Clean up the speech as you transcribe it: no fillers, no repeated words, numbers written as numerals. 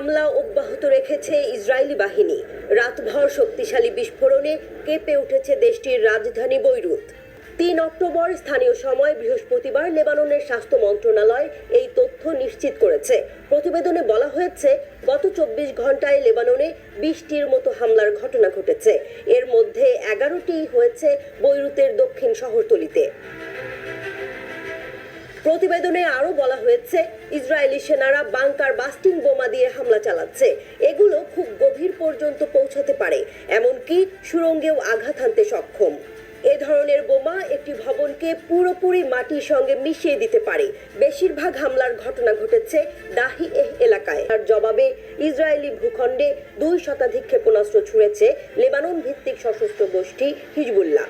হামলা অব্যাহত রেখেছে ইসরায়েলি বাহিনী। রাতভর শক্তিশালী বিস্ফোরণে কেঁপে উঠেছে দেশটির রাজধানী বৈরুত। ৩ অক্টোবর স্থানীয় সময় বৃহস্পতিবার লেবাননের স্বাস্থ্য মন্ত্রণালয় এই তথ্য নিশ্চিত করেছে। প্রতিবেদনে বলা হয়েছে, গত ২৪ ঘন্টায় লেবাননে ২০টির মতো হামলার ঘটনা ঘটেছে। এর মধ্যে ১১টি হয়েছে বৈরুতের দক্ষিণ শহরতলিতে। প্রতিবেদনে আরও বলা হয়েছে, ইসরায়েলি সেনারা বাংকার বাস্টিং বোমা দিয়ে হামলা চালাচ্ছে। এগুলো খুব গভীর পর্যন্ত পৌঁছাতে পারে, এমনকি সুড়ঙ্গেও আঘাত হানতে সক্ষম। এ ধরনের বোমা একটি ভবনকে পুরোপুরি মাটির সঙ্গে মিশিয়ে দিতে পারে। বেশিরভাগ হামলার ঘটনা ঘটেছে দাহিয়েহ এলাকায়। তার জবাবে ইসরায়েলি ভূখণ্ডে ২ শতাধিক ক্ষেপণাস্ত্র ছুড়েছে লেবানন ভিত্তিক সশস্ত্র গোষ্ঠী হিজবুল্লাহ।